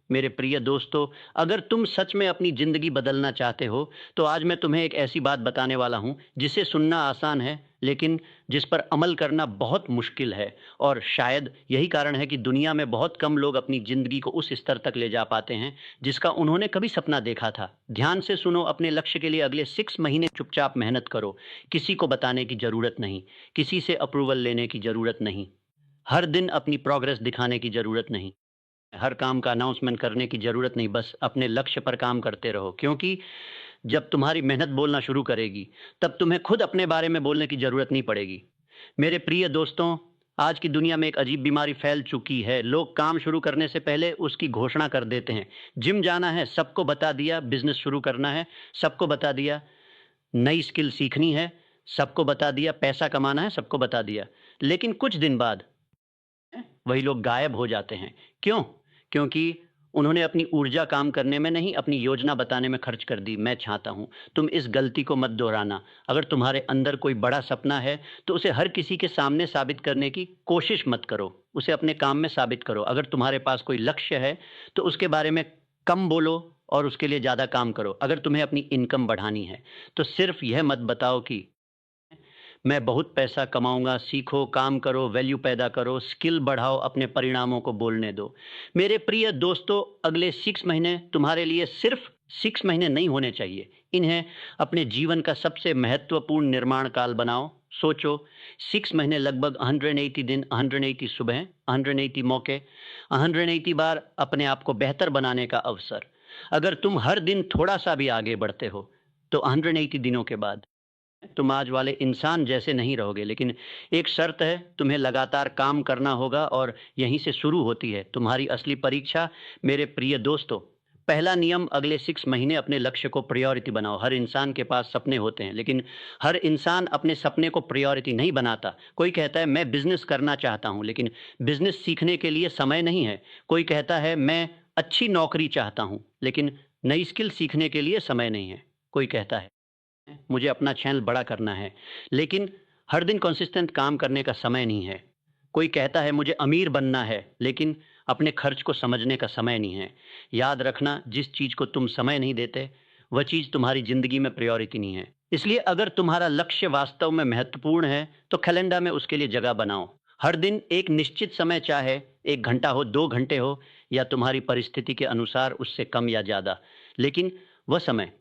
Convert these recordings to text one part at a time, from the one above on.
मेरे प्रिय दोस्तों, अगर तुम सच में अपनी ज़िंदगी बदलना चाहते हो, तो आज मैं तुम्हें एक ऐसी बात बताने वाला हूँ, जिसे सुनना आसान है, लेकिन जिस पर अमल करना बहुत मुश्किल है। और शायद यही कारण है कि दुनिया में बहुत कम लोग अपनी ज़िंदगी को उस स्तर तक ले जा पाते हैं, जिसका उन्होंने कभी सपना देखा था। ध्यान से सुनो, अपने लक्ष्य के लिए अगले 6 महीने चुपचाप मेहनत करो। किसी को बताने की ज़रूरत नहीं, किसी से अप्रूवल लेने की ज़रूरत नहीं, हर दिन अपनी प्रोग्रेस दिखाने की ज़रूरत नहीं, हर काम का अनाउंसमेंट करने की ज़रूरत नहीं, बस अपने लक्ष्य पर काम करते रहो। क्योंकि जब तुम्हारी मेहनत बोलना शुरू करेगी, तब तुम्हें खुद अपने बारे में बोलने की ज़रूरत नहीं पड़ेगी। मेरे प्रिय दोस्तों, आज की दुनिया में एक अजीब बीमारी फैल चुकी है। लोग काम शुरू करने से पहले उसकी घोषणा कर देते हैं। जिम जाना है, सबको बता दिया। बिजनेस शुरू करना है, सबको बता दिया। नई स्किल सीखनी है, सबको बता दिया। पैसा कमाना है, सबको बता दिया। लेकिन कुछ दिन बाद वही लोग गायब हो जाते हैं। क्यों? क्योंकि उन्होंने अपनी ऊर्जा काम करने में नहीं, अपनी योजना बताने में खर्च कर दी। मैं चाहता हूँ तुम इस गलती को मत दोहराना। अगर तुम्हारे अंदर कोई बड़ा सपना है, तो उसे हर किसी के सामने साबित करने की कोशिश मत करो। उसे अपने काम में साबित करो। अगर तुम्हारे पास कोई लक्ष्य है, तो उसके बारे में कम बोलो और उसके लिए ज़्यादा काम करो। अगर तुम्हें अपनी इनकम बढ़ानी है, तो सिर्फ यह मत बताओ कि मैं बहुत पैसा कमाऊंगा। सीखो, काम करो, वैल्यू पैदा करो, स्किल बढ़ाओ, अपने परिणामों को बोलने दो। मेरे प्रिय दोस्तों, अगले 6 महीने तुम्हारे लिए सिर्फ 6 महीने नहीं होने चाहिए। इन्हें अपने जीवन का सबसे महत्वपूर्ण निर्माण काल बनाओ। सोचो, 6 महीने लगभग 180 दिन, 180 सुबह, 180 मौके, 180 बार अपने आप को बेहतर बनाने का अवसर। अगर तुम हर दिन थोड़ा सा भी आगे बढ़ते हो, तो 180 दिनों के बाद तुम आज वाले इंसान जैसे नहीं रहोगे। लेकिन एक शर्त है, तुम्हें लगातार काम करना होगा, और यहीं से शुरू होती है तुम्हारी असली परीक्षा। मेरे प्रिय दोस्तों, पहला नियम, अगले 6 महीने अपने लक्ष्य को प्रायोरिटी बनाओ। हर इंसान के पास सपने होते हैं, लेकिन हर इंसान अपने सपने को प्रायोरिटी नहीं बनाता। कोई कहता है मैं बिजनेस करना चाहता हूँ, लेकिन बिजनेस सीखने के लिए समय नहीं है। कोई कहता है मैं अच्छी नौकरी चाहता हूँ, लेकिन नई स्किल सीखने के लिए समय नहीं है। कोई कहता है मुझे अपना चैनल बड़ा करना है, लेकिन हर दिन कंसिस्टेंट काम करने का समय नहीं है। कोई कहता है मुझे अमीर बनना है, लेकिन अपने खर्च को समझने का समय नहीं है। याद रखना, जिस चीज़ को तुम समय नहीं देते, वह चीज़ तुम्हारी ज़िंदगी में प्रायोरिटी नहीं है। इसलिए अगर तुम्हारा लक्ष्य वास्तव में महत्वपूर्ण है, तो कैलेंडर में उसके लिए जगह बनाओ। हर दिन एक निश्चित समय, चाहे 1 घंटा हो, 2 घंटे हो, या तुम्हारी परिस्थिति के अनुसार उससे कम या ज़्यादा, लेकिन वह समय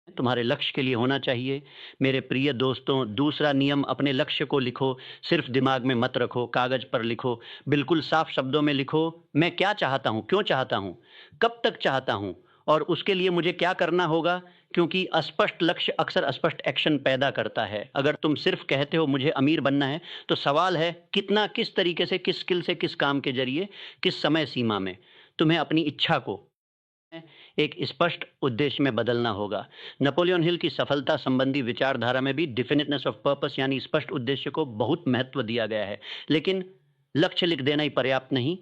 तुम्हारे लक्ष्य के लिए होना चाहिए। मेरे प्रिय दोस्तों, दूसरा नियम, अपने लक्ष्य को लिखो। सिर्फ दिमाग में मत रखो, कागज पर लिखो। बिल्कुल साफ शब्दों में लिखो, मैं क्या चाहता हूँ, क्यों चाहता हूँ, कब तक चाहता हूँ, और उसके लिए मुझे क्या करना होगा। क्योंकि अस्पष्ट लक्ष्य अक्सर अस्पष्ट एक्शन पैदा करता है। अगर तुम सिर्फ कहते हो मुझे अमीर बनना है, तो सवाल है कितना, किस तरीके से, किस स्किल से, किस काम के जरिए, किस समय सीमा में। तुम्हें अपनी इच्छा को एक स्पष्ट उद्देश्य में बदलना होगा। नेपोलियन हिल की सफलता संबंधी विचारधारा में भी डिफिनिटनेस ऑफ पर्पस यानी स्पष्ट उद्देश्य को बहुत महत्व दिया गया है। लेकिन लक्ष्य लिख देना ही पर्याप्त नहीं।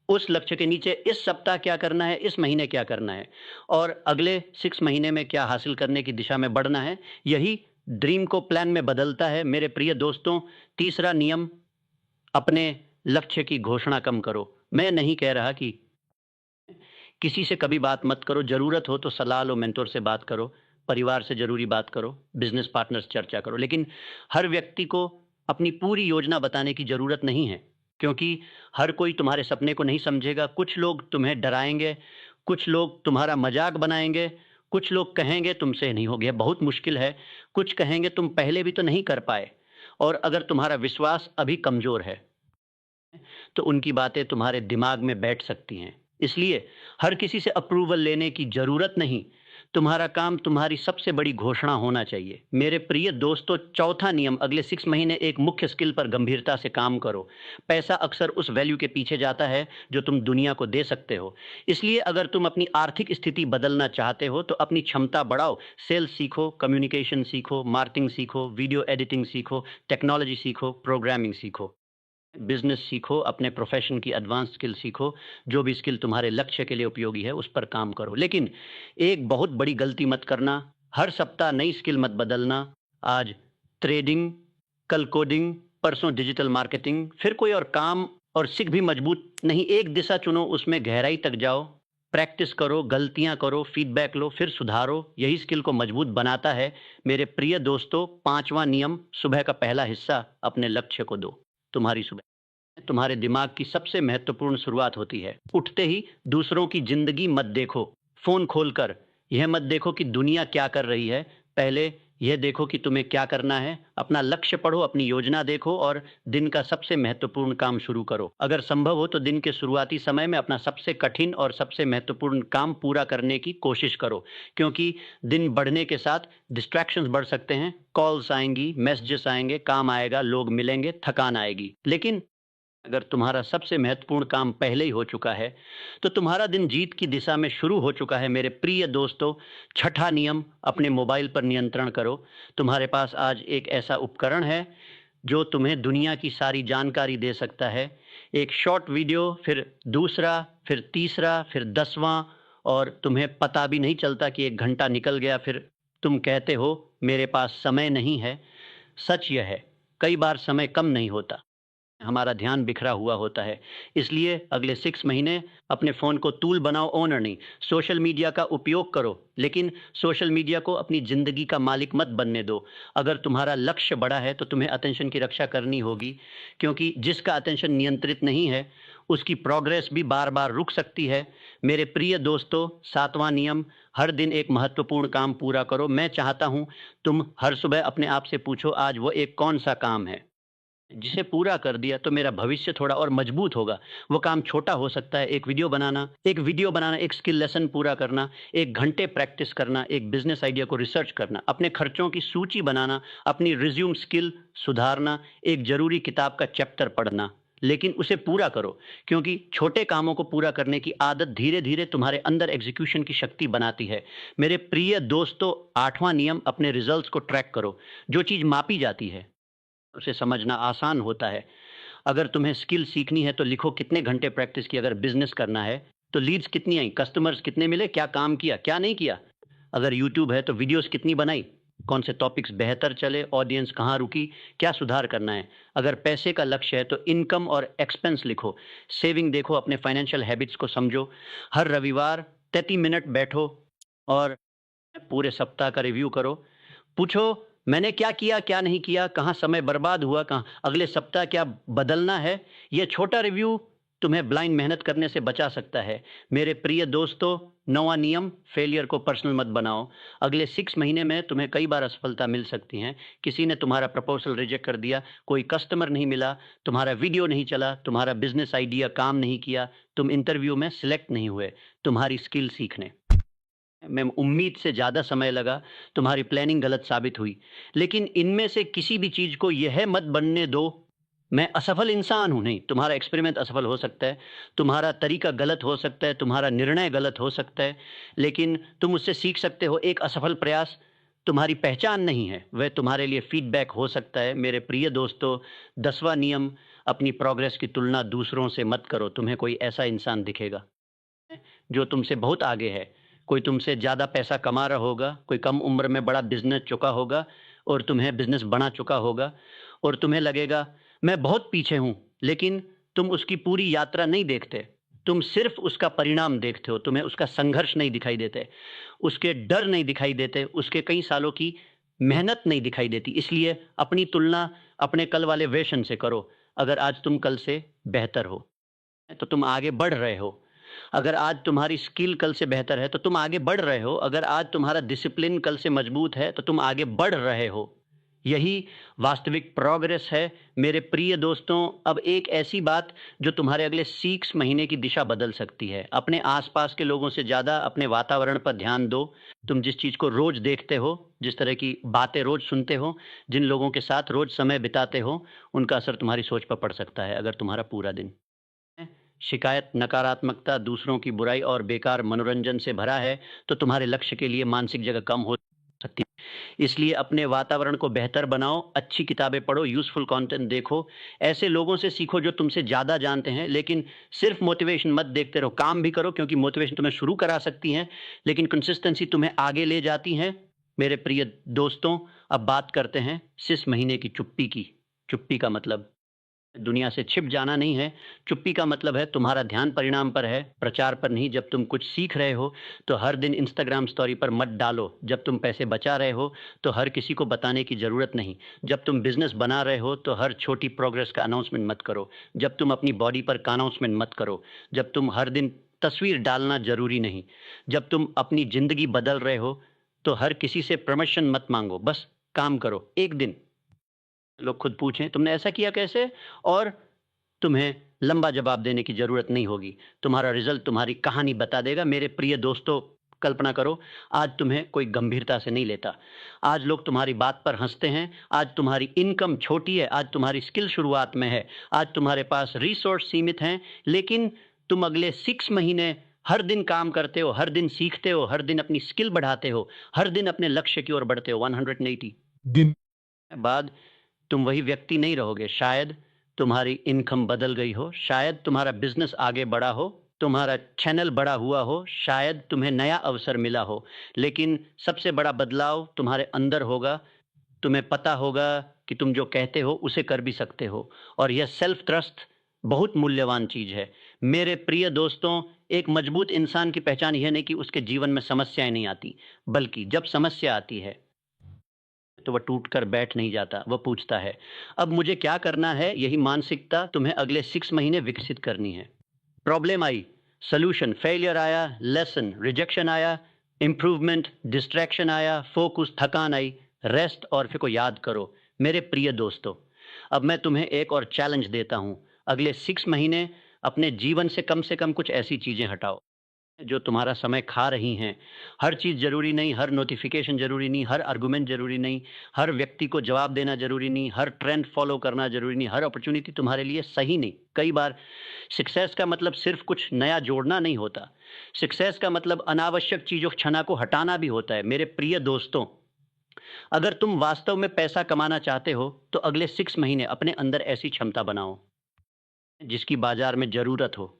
उस लक्ष्य के नीचे इस सप्ताह क्या करना है, इस महीने क्या करना है, और अगले 6 महीने में क्या हासिल करने की दिशा में बढ़ना है, यही ड्रीम को प्लान में बदलता है। मेरे प्रिय दोस्तों, तीसरा नियम, अपने लक्ष्य की घोषणा कम करो। मैं नहीं कह रहा कि किसी से कभी बात मत करो। ज़रूरत हो तो सलाह लो, मेंटर से बात करो, परिवार से ज़रूरी बात करो, बिजनेस पार्टनर से चर्चा करो। लेकिन हर व्यक्ति को अपनी पूरी योजना बताने की ज़रूरत नहीं है, क्योंकि हर कोई तुम्हारे सपने को नहीं समझेगा। कुछ लोग तुम्हें डराएंगे, कुछ लोग तुम्हारा मजाक बनाएंगे, कुछ लोग कहेंगे तुमसे नहीं हो गया, बहुत मुश्किल है, कुछ कहेंगे तुम पहले भी तो नहीं कर पाए। और अगर तुम्हारा विश्वास अभी कमज़ोर है, तो उनकी बातें तुम्हारे दिमाग में बैठ सकती हैं। इसलिए हर किसी से अप्रूवल लेने की ज़रूरत नहीं। तुम्हारा काम तुम्हारी सबसे बड़ी घोषणा होना चाहिए। मेरे प्रिय दोस्तों, चौथा नियम, अगले 6 महीने एक मुख्य स्किल पर गंभीरता से काम करो। पैसा अक्सर उस वैल्यू के पीछे जाता है जो तुम दुनिया को दे सकते हो। इसलिए अगर तुम अपनी आर्थिक स्थिति बदलना चाहते हो, तो अपनी क्षमता बढ़ाओ। सेल्स सीखो, कम्युनिकेशन सीखो, मार्केटिंग सीखो, वीडियो एडिटिंग सीखो, टेक्नोलॉजी सीखो, प्रोग्रामिंग सीखो, बिजनेस सीखो, अपने प्रोफेशन की एडवांस स्किल सीखो। जो भी स्किल तुम्हारे लक्ष्य के लिए उपयोगी है, उस पर काम करो। लेकिन एक बहुत बड़ी गलती मत करना, हर सप्ताह नई स्किल मत बदलना। आज ट्रेडिंग, कल कोडिंग, परसों डिजिटल मार्केटिंग, फिर कोई और काम, और सीख भी मजबूत नहीं। एक दिशा चुनो, उसमें गहराई तक जाओ। प्रैक्टिस करो, गलतियां करो, फीडबैक लो, फिर सुधारो। यही स्किल को मजबूत बनाता है। मेरे प्रिय दोस्तों, 5वां नियम, सुबह का पहला हिस्सा अपने लक्ष्य को दो। तुम्हारी सुबह तुम्हारे दिमाग की सबसे महत्वपूर्ण शुरुआत होती है। उठते ही दूसरों की जिंदगी मत देखो। फोन खोलकर यह मत देखो कि दुनिया क्या कर रही है। पहले यह देखो कि तुम्हें क्या करना है। अपना लक्ष्य पढ़ो, अपनी योजना देखो और दिन का सबसे महत्वपूर्ण काम शुरू करो। अगर संभव हो तो दिन के शुरुआती समय में अपना सबसे कठिन और सबसे महत्वपूर्ण काम पूरा करने की कोशिश करो, क्योंकि दिन बढ़ने के साथ डिस्ट्रैक्शंस बढ़ सकते हैं। कॉल्स आएंगी, मैसेजेस आएंगे, काम आएगा, लोग मिलेंगे, थकान आएगी। लेकिन अगर तुम्हारा सबसे महत्वपूर्ण काम पहले ही हो चुका है तो तुम्हारा दिन जीत की दिशा में शुरू हो चुका है। मेरे प्रिय दोस्तों, छठा नियम, अपने मोबाइल पर नियंत्रण करो। तुम्हारे पास आज एक ऐसा उपकरण है जो तुम्हें दुनिया की सारी जानकारी दे सकता है। एक शॉर्ट वीडियो, फिर दूसरा, फिर तीसरा, फिर 10वां, और तुम्हें पता भी नहीं चलता कि 1 घंटा निकल गया। फिर तुम कहते हो मेरे पास समय नहीं है। सच यह है, कई बार समय कम नहीं होता, हमारा ध्यान बिखरा हुआ होता है। इसलिए अगले 6 महीने अपने फ़ोन को टूल बनाओ, ओनर नहीं। सोशल मीडिया का उपयोग करो, लेकिन सोशल मीडिया को अपनी ज़िंदगी का मालिक मत बनने दो। अगर तुम्हारा लक्ष्य बड़ा है तो तुम्हें अटेंशन की रक्षा करनी होगी, क्योंकि जिसका अटेंशन नियंत्रित नहीं है उसकी प्रोग्रेस भी बार बार रुक सकती है। मेरे प्रिय दोस्तों, 7वां नियम, हर दिन एक महत्वपूर्ण काम पूरा करो। मैं चाहता हूँ तुम हर सुबह अपने आप से पूछो, आज वो एक कौन सा काम है जिसे पूरा कर दिया तो मेरा भविष्य थोड़ा और मजबूत होगा। वो काम छोटा हो सकता है, एक वीडियो बनाना, एक स्किल लेसन पूरा करना, 1 घंटे प्रैक्टिस करना, एक बिजनेस आइडिया को रिसर्च करना, अपने खर्चों की सूची बनाना, अपनी रिज्यूम स्किल सुधारना, एक जरूरी किताब का चैप्टर पढ़ना। लेकिन उसे पूरा करो, क्योंकि छोटे कामों को पूरा करने की आदत धीरे धीरे तुम्हारे अंदर एग्जीक्यूशन की शक्ति बनाती है। मेरे प्रिय दोस्तों, 8वां नियम, अपने रिजल्ट्स को ट्रैक करो। जो चीज़ मापी जाती है उसे समझना आसान होता है। अगर तुम्हें स्किल सीखनी है तो लिखो कितने घंटे प्रैक्टिस की। अगर बिजनेस करना है तो लीड्स कितनी आई, कस्टमर्स कितने मिले, क्या काम किया, क्या नहीं किया। अगर यूट्यूब है तो वीडियोस कितनी बनाई, कौन से टॉपिक्स बेहतर चले, ऑडियंस कहाँ रुकी, क्या सुधार करना है। अगर पैसे का लक्ष्य है तो इनकम और एक्सपेंस लिखो, सेविंग देखो, अपने फाइनेंशियल हैबिट्स को समझो। हर रविवार 30 मिनट बैठो और पूरे सप्ताह का रिव्यू करो। पूछो मैंने क्या किया, क्या नहीं किया, कहाँ समय बर्बाद हुआ, कहाँ अगले सप्ताह क्या बदलना है। ये छोटा रिव्यू तुम्हें ब्लाइंड मेहनत करने से बचा सकता है। मेरे प्रिय दोस्तों, 9वां नियम, फेलियर को पर्सनल मत बनाओ। अगले 6 महीने में तुम्हें कई बार असफलता मिल सकती हैं। किसी ने तुम्हारा प्रपोजल रिजेक्ट कर दिया, कोई कस्टमर नहीं मिला, तुम्हारा वीडियो नहीं चला, तुम्हारा बिजनेस आइडिया काम नहीं किया, तुम इंटरव्यू में सिलेक्ट नहीं हुए, तुम्हारी स्किल सीखने में उम्मीद से ज़्यादा समय लगा, तुम्हारी प्लानिंग गलत साबित हुई। लेकिन इनमें से किसी भी चीज़ को यह मत बनने दो मैं असफल इंसान हूँ। नहीं, तुम्हारा एक्सपेरिमेंट असफल हो सकता है, तुम्हारा तरीका गलत हो सकता है, तुम्हारा निर्णय गलत हो सकता है, लेकिन तुम उससे सीख सकते हो। एक असफल प्रयास तुम्हारी पहचान नहीं है, वह तुम्हारे लिए फीडबैक हो सकता है। मेरे प्रिय दोस्तों, 10वां नियम, अपनी प्रोग्रेस की तुलना दूसरों से मत करो। तुम्हें कोई ऐसा इंसान दिखेगा जो तुमसे बहुत आगे है, कोई तुमसे ज़्यादा पैसा कमा रहा होगा, कोई कम उम्र में बड़ा बिजनेस चुका होगा और तुम्हें बिजनेस बना चुका होगा, और तुम्हें लगेगा मैं बहुत पीछे हूँ। लेकिन तुम उसकी पूरी यात्रा नहीं देखते, तुम सिर्फ उसका परिणाम देखते हो। तुम्हें उसका संघर्ष नहीं दिखाई देते, उसके डर नहीं दिखाई देते, उसके कई सालों की मेहनत नहीं दिखाई देती। इसलिए अपनी तुलना अपने कल वाले वेशन से करो। अगर आज तुम कल से बेहतर हो तो तुम आगे बढ़ रहे हो। अगर आज तुम्हारी स्किल कल से बेहतर है तो तुम आगे बढ़ रहे हो। अगर आज तुम्हारा डिसिप्लिन कल से मजबूत है तो तुम आगे बढ़ रहे हो। यही वास्तविक प्रोग्रेस है। मेरे प्रिय दोस्तों, अब एक ऐसी बात जो तुम्हारे अगले 6 महीने की दिशा बदल सकती है। अपने आसपास के लोगों से ज़्यादा अपने वातावरण पर ध्यान दो। तुम जिस चीज़ को रोज़ देखते हो, जिस तरह की बातें रोज़ सुनते हो, जिन लोगों के साथ रोज़ समय बिताते हो, उनका असर तुम्हारी सोच पर पड़ सकता है। अगर तुम्हारा पूरा दिन शिकायत, नकारात्मकता, दूसरों की बुराई और बेकार मनोरंजन से भरा है तो तुम्हारे लक्ष्य के लिए मानसिक जगह कम हो सकती है। इसलिए अपने वातावरण को बेहतर बनाओ, अच्छी किताबें पढ़ो, यूजफुल कंटेंट देखो, ऐसे लोगों से सीखो जो तुमसे ज़्यादा जानते हैं। लेकिन सिर्फ मोटिवेशन मत देखते रहो, काम भी करो, क्योंकि मोटिवेशन तुम्हें शुरू करा सकती हैं लेकिन कंसिस्टेंसी तुम्हें आगे ले जाती है। मेरे प्रिय दोस्तों, अब बात करते हैं 6 महीने की चुप्पी की। चुप्पी का मतलब दुनिया से छिप जाना नहीं है। चुप्पी का मतलब है तुम्हारा ध्यान परिणाम पर है, प्रचार पर नहीं। जब तुम कुछ सीख रहे हो तो हर दिन इंस्टाग्राम स्टोरी पर मत डालो। जब तुम पैसे बचा रहे हो तो हर किसी को बताने की ज़रूरत नहीं। जब तुम बिजनेस बना रहे हो तो हर छोटी प्रोग्रेस का अनाउंसमेंट मत करो। जब तुम अपनी बॉडी पर का अनाउंसमेंट मत करो। जब तुम हर दिन तस्वीर डालना ज़रूरी नहीं। जब तुम अपनी ज़िंदगी बदल रहे हो तो हर किसी से प्रमोशन मत मांगो, बस काम करो। एक दिन लोग खुद पूछें तुमने ऐसा किया कैसे, और तुम्हें लंबा जवाब देने की ज़रूरत नहीं होगी। तुम्हारा रिजल्ट तुम्हारी कहानी बता देगा। मेरे प्रिय दोस्तों, कल्पना करो आज तुम्हें कोई गंभीरता से नहीं लेता। आज लोग तुम्हारी बात पर हंसते हैं। आज तुम्हारी इनकम छोटी है। आज तुम्हारी स्किल शुरुआत में है। आज तुम्हारे पास रिसोर्स सीमित हैं। लेकिन तुम अगले 6 महीने हर दिन काम करते हो, हर दिन सीखते हो, हर दिन अपनी स्किल बढ़ाते हो, हर दिन अपने लक्ष्य की ओर बढ़ते हो। 180 दिन बाद तुम वही व्यक्ति नहीं रहोगे। शायद तुम्हारी इनकम बदल गई हो, शायद तुम्हारा बिजनेस आगे बढ़ा हो, तुम्हारा चैनल बड़ा हुआ हो, शायद तुम्हें नया अवसर मिला हो। लेकिन सबसे बड़ा बदलाव तुम्हारे अंदर होगा। तुम्हें पता होगा कि तुम जो कहते हो उसे कर भी सकते हो। और यह सेल्फ ट्रस्ट बहुत मूल्यवान चीज है। मेरे प्रिय दोस्तों, एक मजबूत इंसान की पहचान यह नहीं कि उसके जीवन में समस्याएं नहीं आती, बल्कि जब समस्या आती है तो वह टूट कर बैठ नहीं जाता। वह पूछता है अब मुझे क्या करना है। यही मानसिकता तुम्हें अगले 6 महीने विकसित करनी है। प्रॉब्लम आई, सोल्यूशन। फेलियर आया, लेसन। रिजेक्शन आया, इंप्रूवमेंट। डिस्ट्रैक्शन आया, फोकस। थकान आई, रेस्ट। और फिर को याद करो। मेरे प्रिय दोस्तों, अब मैं तुम्हें एक और चैलेंज देता हूं। अगले 6 महीने अपने जीवन से कम कुछ ऐसी चीजें हटाओ जो तुम्हारा समय खा रही हैं। हर चीज़ ज़रूरी नहीं, हर नोटिफिकेशन ज़रूरी नहीं, हर आर्गुमेंट ज़रूरी नहीं, हर व्यक्ति को जवाब देना ज़रूरी नहीं, हर ट्रेंड फॉलो करना ज़रूरी नहीं, हर अपॉर्चुनिटी तुम्हारे लिए सही नहीं। कई बार सक्सेस का मतलब सिर्फ कुछ नया जोड़ना नहीं होता। सक्सेस का मतलब अनावश्यक चीज़ों क्षणा को हटाना भी होता है। मेरे प्रिय दोस्तों, अगर तुम वास्तव में पैसा कमाना चाहते हो तो अगले 6 महीने अपने अंदर ऐसी क्षमता बनाओ जिसकी बाजार में ज़रूरत हो।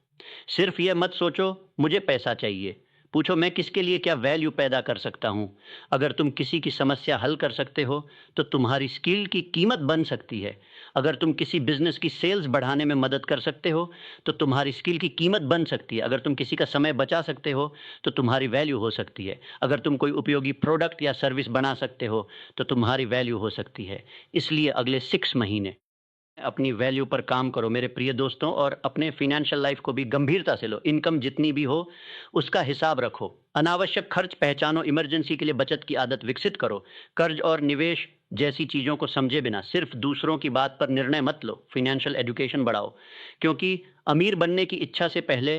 सिर्फ ये मत सोचो मुझे पैसा चाहिए, पूछो मैं किसके लिए क्या वैल्यू पैदा कर सकता हूँ। अगर तुम किसी की समस्या हल कर सकते हो तो तुम्हारी स्किल की कीमत बन सकती है। अगर तुम किसी बिजनेस की सेल्स बढ़ाने में मदद कर सकते हो तो तुम्हारी स्किल की कीमत बन सकती है। अगर तुम किसी का समय बचा सकते हो तो तुम्हारी वैल्यू हो सकती है। अगर तुम कोई उपयोगी प्रोडक्ट या सर्विस बना सकते हो तो तुम्हारी वैल्यू हो सकती है। इसलिए अगले 6 महीने अपनी वैल्यू पर काम करो मेरे प्रिय दोस्तों, और अपने फाइनेंशियल लाइफ को भी गंभीरता से लो। इनकम जितनी भी हो उसका हिसाब रखो। अनावश्यक खर्च पहचानो, इमरजेंसी के लिए बचत की आदत विकसित करो। कर्ज और निवेश जैसी चीज़ों को समझे बिना सिर्फ दूसरों की बात पर निर्णय मत लो। फाइनेंशियल एजुकेशन बढ़ाओ, क्योंकि अमीर बनने की इच्छा से पहले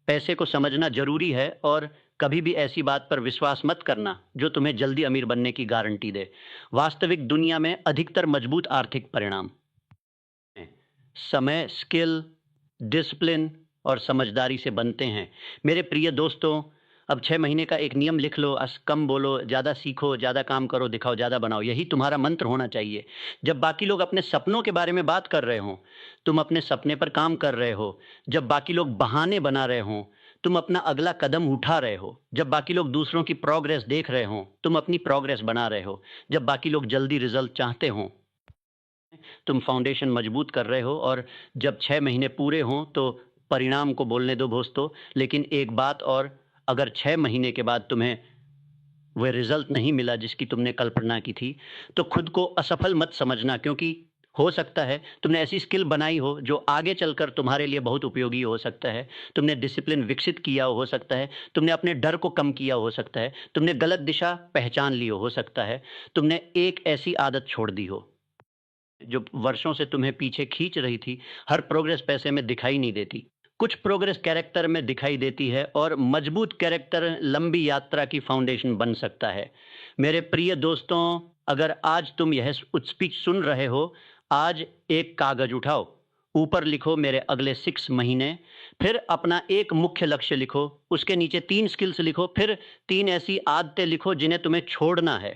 पैसे को समझना जरूरी है। और कभी भी ऐसी बात पर विश्वास मत करना जो तुम्हें जल्दी अमीर बनने की गारंटी दे। वास्तविक दुनिया में अधिकतर मजबूत आर्थिक परिणाम समय, स्किल, डिसिप्लिन और समझदारी से बनते हैं। मेरे प्रिय दोस्तों, अब 6 महीने का एक नियम लिख लो। कम बोलो, ज़्यादा सीखो, ज़्यादा काम करो, दिखाओ, ज़्यादा बनाओ। यही तुम्हारा मंत्र होना चाहिए। जब बाकी लोग अपने सपनों के बारे में बात कर रहे हों, तुम अपने सपने पर काम कर रहे हो। जब बाकी लोग बहाने बना रहे हों, तुम अपना अगला कदम उठा रहे हो। जब बाकी लोग दूसरों की प्रोग्रेस देख रहे हों, तुम अपनी प्रोग्रेस बना रहे हो। जब बाकी लोग जल्दी रिजल्ट चाहते हों, तुम फाउंडेशन मजबूत कर रहे हो। और जब 6 महीने पूरे हों तो परिणाम को बोलने दो दोस्तों। लेकिन एक बात और, अगर 6 महीने के बाद तुम्हें वह रिजल्ट नहीं मिला जिसकी तुमने कल्पना की थी तो खुद को असफल मत समझना, क्योंकि हो सकता है तुमने ऐसी स्किल बनाई हो जो आगे चलकर तुम्हारे लिए बहुत उपयोगी हो सकता है। तुमने डिसिप्लिन विकसित किया हो सकता है। तुमने अपने डर को कम किया हो सकता है। तुमने गलत दिशा पहचान ली हो सकता है। तुमने एक ऐसी आदत छोड़ दी हो जो वर्षों से तुम्हें पीछे खींच रही थी। हर प्रोग्रेस पैसे में दिखाई नहीं देती, कुछ प्रोग्रेस कैरेक्टर में दिखाई देती है। और मजबूत कैरेक्टर लंबी यात्रा की फाउंडेशन बन सकता है। मेरे प्रिय दोस्तों, अगर आज तुम यह स्पीच सुन रहे हो, आज एक कागज उठाओ, ऊपर लिखो मेरे अगले 6 महीने। फिर अपना एक मुख्य लक्ष्य लिखो, उसके नीचे 3 स्किल्स लिखो, फिर 3 ऐसी आदतें लिखो जिन्हें तुम्हें छोड़ना है।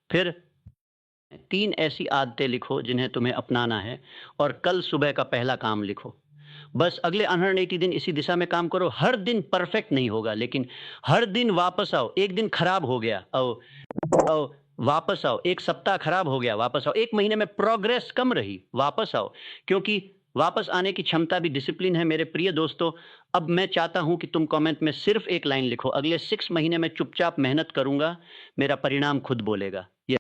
फिर 3 ऐसी आदतें लिखो जिन्हें तुम्हें अपनाना है। और कल सुबह का पहला काम लिखो। बस अगले 180 दिन इसी दिशा में काम करो। हर दिन परफेक्ट नहीं होगा, लेकिन हर दिन वापस आओ। एक दिन खराब हो गया, आओ आओ, वापस आओ। 1 सप्ताह खराब हो गया, वापस आओ। 1 महीने में प्रोग्रेस कम रही, वापस आओ। क्योंकि वापस आने की क्षमता भी डिसिप्लिन है मेरे प्रिय दोस्तों। अब मैं चाहता हूं कि तुम कमेंट में सिर्फ एक लाइन लिखो, अगले 6 महीने में चुपचाप मेहनत करूंगा, मेरा परिणाम खुद बोलेगा। ये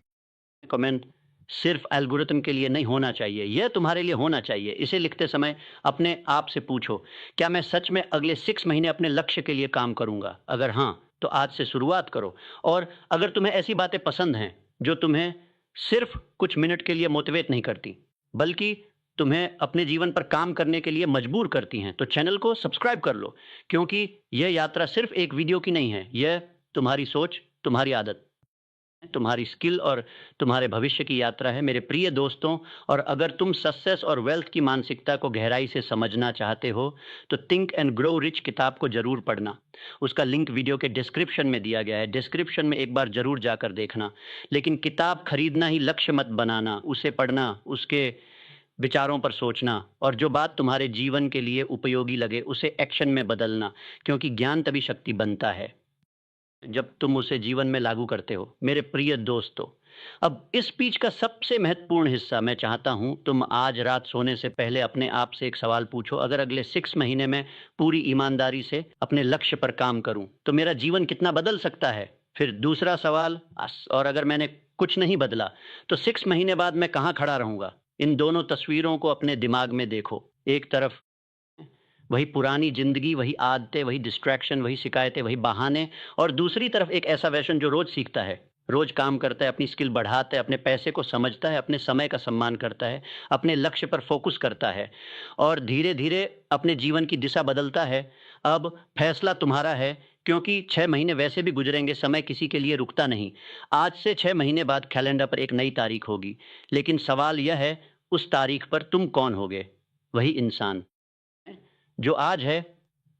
कमेंट सिर्फ एल्गोरिथम के लिए नहीं होना चाहिए, यह तुम्हारे लिए होना चाहिए। इसे लिखते समय अपने आप से पूछो, क्या मैं सच में अगले 6 महीने अपने लक्ष्य के लिए काम करूंगा? अगर हाँ, तो आज से शुरुआत करो। और अगर तुम्हें ऐसी बातें पसंद हैं जो तुम्हें सिर्फ कुछ मिनट के लिए मोटिवेट नहीं करती, बल्कि तुम्हें अपने जीवन पर काम करने के लिए मजबूर करती हैं, तो चैनल को सब्सक्राइब कर लो। क्योंकि यह यात्रा सिर्फ एक वीडियो की नहीं है, यह तुम्हारी सोच, तुम्हारी आदत, तुम्हारी स्किल और तुम्हारे भविष्य की यात्रा है मेरे प्रिय दोस्तों। और अगर तुम सक्सेस और वेल्थ की मानसिकता को गहराई से समझना चाहते हो, तो थिंक एंड ग्रो रिच किताब को जरूर पढ़ना। उसका लिंक वीडियो के डिस्क्रिप्शन में दिया गया है, डिस्क्रिप्शन में एक बार जरूर जाकर देखना। लेकिन किताब खरीदना ही लक्ष्य मत बनाना, उसे पढ़ना, उसके विचारों पर सोचना, और जो बात तुम्हारे जीवन के लिए उपयोगी लगे उसे एक्शन में बदलना। क्योंकि ज्ञान तभी शक्ति बनता है जब तुम उसे जीवन में लागू करते हो मेरे प्रिय दोस्तों। अब इस स्पीच का सबसे महत्वपूर्ण हिस्सा मैं चाहता हूं तुम आज रात सोने से पहले अपने आप से एक सवाल पूछो, अगर अगले 6 महीने में पूरी ईमानदारी से अपने लक्ष्य पर काम करूं तो मेरा जीवन कितना बदल सकता है? फिर दूसरा सवाल, और अगर मैंने कुछ नहीं बदला तो 6 महीने बाद मैं कहां खड़ा रहूंगा? इन दोनों तस्वीरों को अपने दिमाग में देखो। एक तरफ वही पुरानी जिंदगी, वही आदतें, वही डिस्ट्रैक्शन, वही शिकायतें, वही बहाने, और दूसरी तरफ एक ऐसा वर्जन जो रोज सीखता है, रोज काम करता है, अपनी स्किल बढ़ाता है, अपने पैसे को समझता है, अपने समय का सम्मान करता है, अपने लक्ष्य पर फोकस करता है और धीरे धीरे अपने जीवन की दिशा बदलता है। अब फैसला तुम्हारा है, क्योंकि 6 महीने वैसे भी गुजरेंगे, समय किसी के लिए रुकता नहीं। आज से 6 महीने बाद कैलेंडर पर एक नई तारीख होगी, लेकिन सवाल यह है, उस तारीख पर तुम कौन होगे? वही इंसान जो आज है,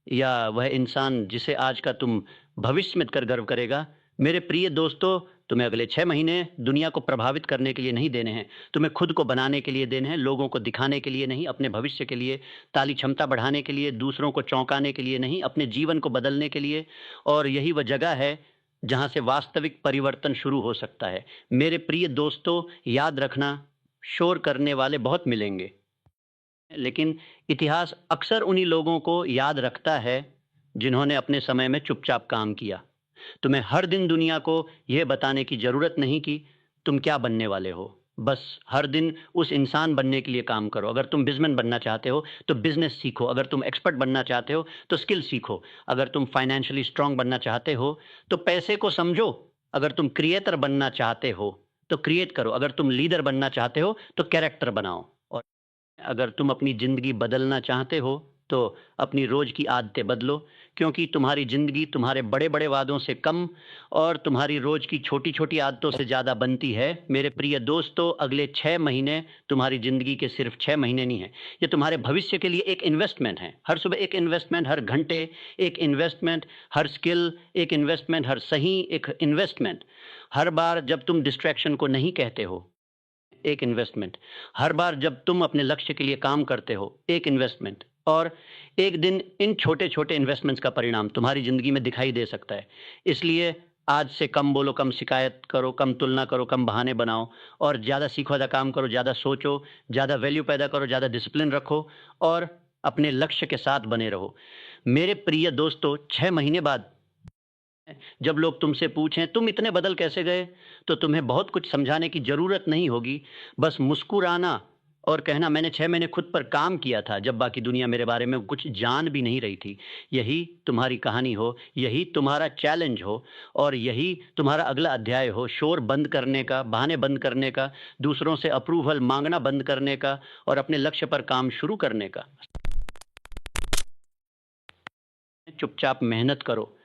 या वह इंसान जिसे आज का तुम भविष्य में कर गर्व करेगा? मेरे प्रिय दोस्तों, तुम्हें अगले 6 महीने दुनिया को प्रभावित करने के लिए नहीं देने हैं, तुम्हें खुद को बनाने के लिए देने हैं, लोगों को दिखाने के लिए नहीं, अपने भविष्य के लिए, ताली क्षमता बढ़ाने के लिए, दूसरों को चौंकाने के लिए नहीं, अपने जीवन को बदलने के लिए। और यही वह जगह है जहां से वास्तविक परिवर्तन शुरू हो सकता है। मेरे प्रिय दोस्तों, याद रखना, शोर करने वाले बहुत मिलेंगे, लेकिन इतिहास अक्सर उन्हीं लोगों को याद रखता है जिन्होंने अपने समय में चुपचाप काम किया। तुम्हें हर दिन दुनिया को यह बताने की जरूरत नहीं कि तुम क्या बनने वाले हो, बस हर दिन उस इंसान बनने के लिए काम करो। अगर तुम बिजनेसमैन बनना चाहते हो तो बिजनेस सीखो, अगर तुम एक्सपर्ट बनना चाहते हो तो स्किल सीखो, अगर तुम फाइनेंशियली स्ट्रांग बनना चाहते हो तो पैसे को समझो, अगर तुम क्रिएटर बनना चाहते हो तो क्रिएट करो, अगर तुम लीडर बनना चाहते हो तो कैरेक्टर बनाओ, और अगर तुम अपनी ज़िंदगी बदलना चाहते हो तो अपनी रोज़ की आदतें बदलो। क्योंकि तुम्हारी ज़िंदगी तुम्हारे बड़े-बड़े वादों से कम और तुम्हारी रोज़ की छोटी-छोटी आदतों से ज़्यादा बनती है। मेरे प्रिय दोस्तों, अगले 6 महीने तुम्हारी ज़िंदगी के सिर्फ 6 महीने नहीं हैं, ये तुम्हारे भविष्य के लिए एक इन्वेस्टमेंट है। हर सुबह एक इन्वेस्टमेंट, हर घंटे एक इन्वेस्टमेंट, हर स्किल एक इन्वेस्टमेंट, हर सही एक इन्वेस्टमेंट, हर बार जब तुम डिस्ट्रैक्शन को नहीं कहते हो, एक इन्वेस्टमेंट, हर बार जब तुम अपने लक्ष्य के लिए काम करते हो, एक इन्वेस्टमेंट। और एक दिन इन छोटे-छोटे इन्वेस्टमेंट्स का परिणाम तुम्हारी ज़िंदगी में दिखाई दे सकता है। इसलिए आज से कम बोलो, कम शिकायत करो, कम तुलना करो, कम बहाने बनाओ, और ज़्यादा सीखो, ज़्यादा काम करो, ज़्यादा सोचो, ज़्यादा वैल्यू पैदा करो, ज़्यादा डिसिप्लिन रखो और अपने लक्ष्य के साथ बने रहो। मेरे प्रिय दोस्तों, 6 महीने बाद जब लोग तुमसे पूछें तुम इतने बदल कैसे गए, तो तुम्हें बहुत कुछ समझाने की ज़रूरत नहीं होगी। बस मुस्कुराना और कहना, मैंने 6 महीने खुद पर काम किया था जब बाकी दुनिया मेरे बारे में कुछ जान भी नहीं रही थी। यही तुम्हारी कहानी हो, यही तुम्हारा चैलेंज हो, और यही तुम्हारा अगला अध्याय हो। शोर बंद करने का, बहाने बंद करने का, दूसरों से अप्रूवल मांगना बंद करने का और अपने लक्ष्य पर काम शुरू करने का। चुपचाप मेहनत करो,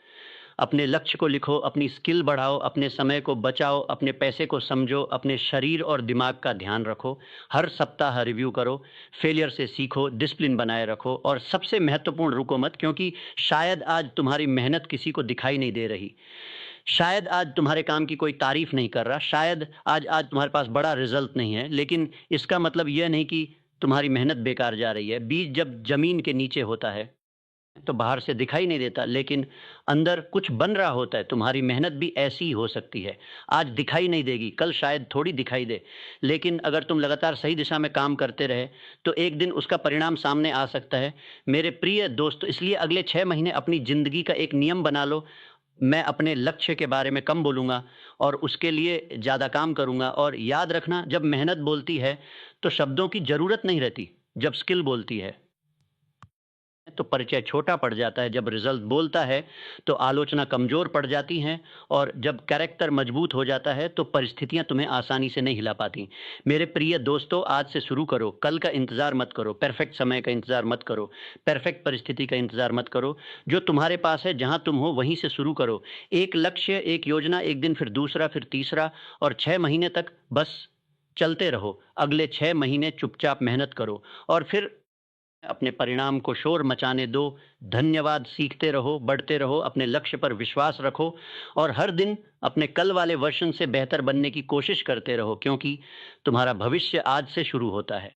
अपने लक्ष्य को लिखो, अपनी स्किल बढ़ाओ, अपने समय को बचाओ, अपने पैसे को समझो, अपने शरीर और दिमाग का ध्यान रखो, हर सप्ताह रिव्यू करो, फेलियर से सीखो, डिसिप्लिन बनाए रखो, और सबसे महत्वपूर्ण, रुको मत। क्योंकि शायद आज तुम्हारी मेहनत किसी को दिखाई नहीं दे रही, शायद आज तुम्हारे काम की कोई तारीफ नहीं कर रहा, शायद आज तुम्हारे पास बड़ा रिजल्ट नहीं है, लेकिन इसका मतलब यह नहीं कि तुम्हारी मेहनत बेकार जा रही है। बीज जब जमीन के नीचे होता है तो बाहर से दिखाई नहीं देता, लेकिन अंदर कुछ बन रहा होता है। तुम्हारी मेहनत भी ऐसी ही हो सकती है। आज दिखाई नहीं देगी, कल शायद थोड़ी दिखाई दे, लेकिन अगर तुम लगातार सही दिशा में काम करते रहे, तो एक दिन उसका परिणाम सामने आ सकता है। मेरे प्रिय दोस्त, इसलिए अगले 6 महीने अपनी ज़िंदगी का एक नियम बना लो, मैं अपने लक्ष्य के बारे में कम बोलूँगा और उसके लिए ज़्यादा काम करूँगा। और याद रखना, जब मेहनत बोलती है, तो शब्दों की ज़रूरत नहीं रहती, जब स्किल बोलती है तो परिचय छोटा पड़ जाता है। जब रिजल्ट बोलता है तो आलोचना कमजोर पड़ जाती हैं। और जब कैरेक्टर मजबूत हो जाता है तो परिस्थितियां तुम्हें आसानी से नहीं हिला पाती। मेरे प्रिय दोस्तों, आज से शुरू करो। कल का इंतजार मत करो, परफेक्ट समय का इंतजार मत करो, परफेक्ट परिस्थिति का इंतजार मत करो। जो तुम्हारे पास है, जहां तुम हो वहीं से शुरू करो। एक लक्ष्य, एक योजना, एक दिन फिर दूसरा, फिर तीसरा, और 6 महीने तक बस चलते रहो। अगले 6 महीने चुपचाप मेहनत करो और फिर अपने परिणाम को शोर मचाने दो। धन्यवाद। सीखते रहो, बढ़ते रहो, अपने लक्ष्य पर विश्वास रखो और हर दिन अपने कल वाले वर्षन से बेहतर बनने की कोशिश करते रहो, क्योंकि तुम्हारा भविष्य आज से शुरू होता है।